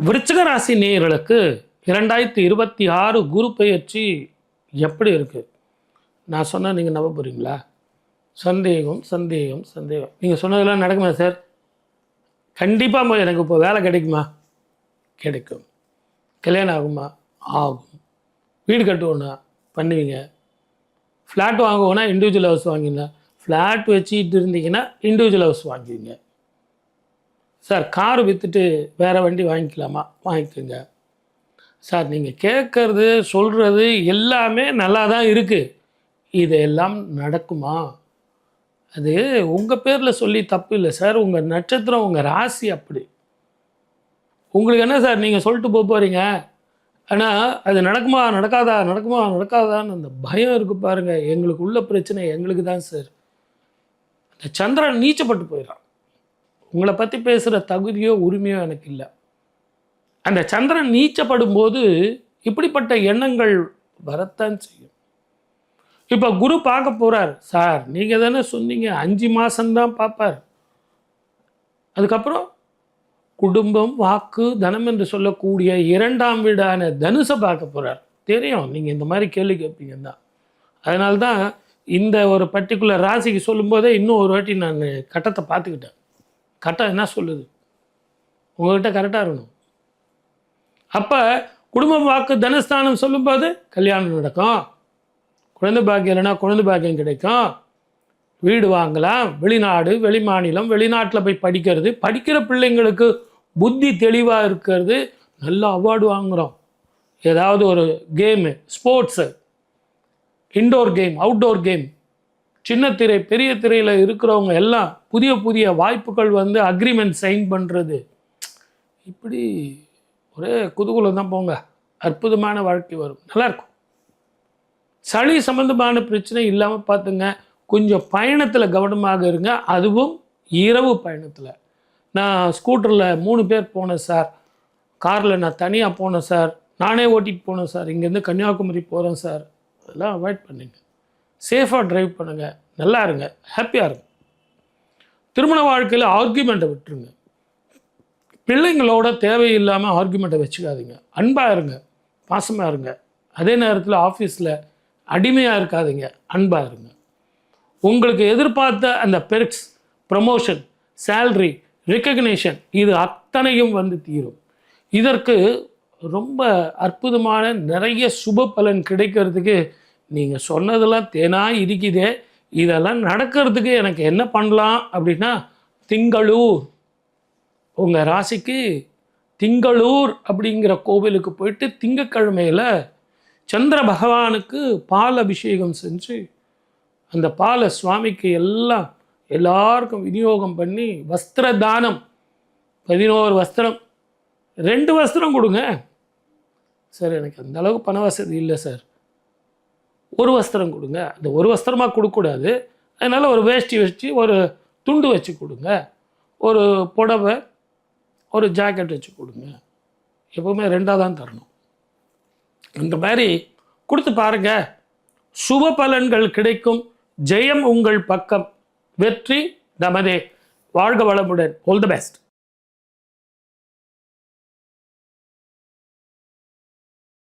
விருச்சிக ராசி நேயர்களுக்கு 2026 குரு பெயர்ச்சி எப்படி இருக்குது? நான் சொன்னால் நீங்கள் நம்ப போகிறீங்களா? சந்தேகம் சந்தேகம் சந்தேகம். நீங்கள் சொன்னதெல்லாம் நடக்குமா சார்? கண்டிப்பாக எனக்கு இப்போ வேலை கிடைக்குமா? கிடைக்கும். கல்யாணம் ஆகுமா? ஆகும். வீடு கட்டுவோன்னா பண்ணுவீங்க. ஃப்ளாட் வாங்குவோன்னா இண்டிவிஜுவல் ஹவுஸ் வாங்கினா, ஃப்ளாட் வச்சுட்டு இருந்தீங்கன்னா இண்டிவிஜுவல் ஹவுஸ் வாங்குவீங்க. சார் கார் விற்றுட்டு வேறு வண்டி வாங்கிக்கலாமா? வாங்கிக்கோங்க. சார் நீங்கள் கேட்குறது சொல்கிறது எல்லாமே நல்லா தான் இருக்குது. இதெல்லாம் நடக்குமா? அது உங்கள் பேரில் சொல்லி தப்பு இல்லை சார். உங்கள் நட்சத்திரம், உங்கள் ராசி அப்படி. உங்களுக்கு என்ன சார் நீங்கள் சொல்லிட்டு போகிறீங்க. ஆனால் அது நடக்குமா நடக்காதா, நடக்குமா நடக்காதான்னு அந்த பயம் இருக்குது பாருங்கள். எங்களுக்கு உள்ள பிரச்சனை எங்களுக்கு தான் சார். அந்த சந்திரன் நீச்சப்பட்டு போயிடறான். உங்களை பற்றி பேசுகிற தகுதியோ உரிமையோ எனக்கு இல்லை. அந்த சந்திரன் நீச்சப்படும் போது இப்படிப்பட்ட எண்ணங்கள் வரத்தான் செய்யும். இப்போ குரு பார்க்க போகிறார். சார் நீங்கள் தானே சொன்னீங்க 5 மாதம்தான் பார்ப்பார். அதுக்கப்புறம் குடும்பம், வாக்கு, தனம் என்று சொல்லக்கூடிய 2ஆம் வீடான தனுசை பார்க்க போகிறார். தெரியும் நீங்கள் இந்த மாதிரி கேள்வி கேட்பீங்க தான். அதனால்தான் இந்த ஒரு பர்டிகுலர் ராசிக்கு சொல்லும்போதே இன்னும் ஒரு வாட்டி நான் கட்டத்தை பார்த்துக்கிட்டேன். கட்டம் என்ன சொல்லுது? உங்கள்கிட்ட கரெக்டாக இருக்கணும். அப்போ குடும்பம், வாக்கு, தனஸ்தானம் சொல்லும்போது கல்யாணம் நடக்கும். குழந்தை பாக்கியம் இல்லைன்னா குழந்தை பாக்கியம் கிடைக்கும். வீடு வாங்கலாம். வெளிநாடு, வெளிமாநிலம், வெளிநாட்டில் போய் படிக்கிறது, படிக்கிற பிள்ளைங்களுக்கு புத்தி தெளிவாக இருக்கிறது. நல்ல அவார்டு வாங்குகிறோம். ஏதாவது ஒரு game, sports, indoor game, outdoor game, சின்ன திரை, பெரிய திரையில் இருக்கிறவங்க எல்லாம் புதிய புதிய வாய்ப்புகள் வந்து அக்ரிமெண்ட் சைன் பண்ணுறது. இப்படி ஒரே குதூகலம் தான் போங்க. அற்புதமான வாழ்க்கை வரும். நல்லாயிருக்கும். சளி சம்மந்தமான பிரச்சனை இல்லாமல் பார்த்துங்க. கொஞ்சம் பயணத்தில் கவனமாக இருங்க. அதுவும் இரவு பயணத்தில். நான் ஸ்கூட்டரில் 3 பேர் போனேன் சார். காரில் நான் தனியாக போனேன் சார். நானே ஓட்டிகிட்டு போனேன் சார். இங்கேருந்து கன்னியாகுமரி போகிறேன் சார். அதெல்லாம் அவாய்ட் பண்ணுங்க. சேஃபாக ட்ரைவ் பண்ணுங்கள். நல்லா இருங்க. ஹாப்பியாக இருங்க. திருமண வாழ்க்கையில் ஆர்கியூமெண்ட்டை விட்டுருங்க. பிள்ளைங்களோட தேவையில்லாமல் ஆர்கியூமெண்ட்டை வச்சுக்காதீங்க. அன்பாக இருங்க, பாசமாக இருங்க. அதே நேரத்தில் ஆஃபீஸில் அடிமையாக இருக்காதீங்க, அன்பாக இருங்க. உங்களுக்கு எதிர்பார்த்த அந்த பெர்க்ஸ், ப்ரமோஷன், சேல்ரி, ரெக்கக்னேஷன் இது அத்தனையும் வந்து தீரும். இதற்கு ரொம்ப அற்புதமான நிறைய சுப பலன் கிடைக்கிறதுக்கு நீங்கள் சொன்னதெல்லாம் தேனாக இருக்குதே. இதெல்லாம் நடக்கிறதுக்கு எனக்கு என்ன பண்ணலாம் அப்படின்னா, திங்களூர், உங்கள் ராசிக்கு திங்களூர் அப்படிங்கிற கோவிலுக்கு போயிட்டு திங்கக்கிழமையில் சந்திர பகவானுக்கு பால் அபிஷேகம் செஞ்சு அந்த பாலை சுவாமிக்கு எல்லாருக்கும் விநியோகம் பண்ணி வஸ்திர தானம், 11 வஸ்திரம், 2 வஸ்திரம் கொடுங்க. சார் எனக்கு அந்த அளவுக்கு பண வசதி இல்லை சார். 1 வஸ்திரம் கொடுங்க. அந்த 1 வஸ்திரமாக கொடுக்கக்கூடாது. அதனால் ஒரு வேஷ்டி வச்சு ஒரு துண்டு வச்சு கொடுங்க. ஒரு புடவை, ஒரு ஜாக்கெட் வச்சு கொடுங்க. எப்போவுமே 2ஆக தான் தரணும். இந்த மாதிரி கொடுத்து பாருங்கள். சுப பலன்கள் கிடைக்கும். ஜெயம் உங்கள் பக்கம். வெற்றி நமதே. வாழ்க வளமுடன். All the best.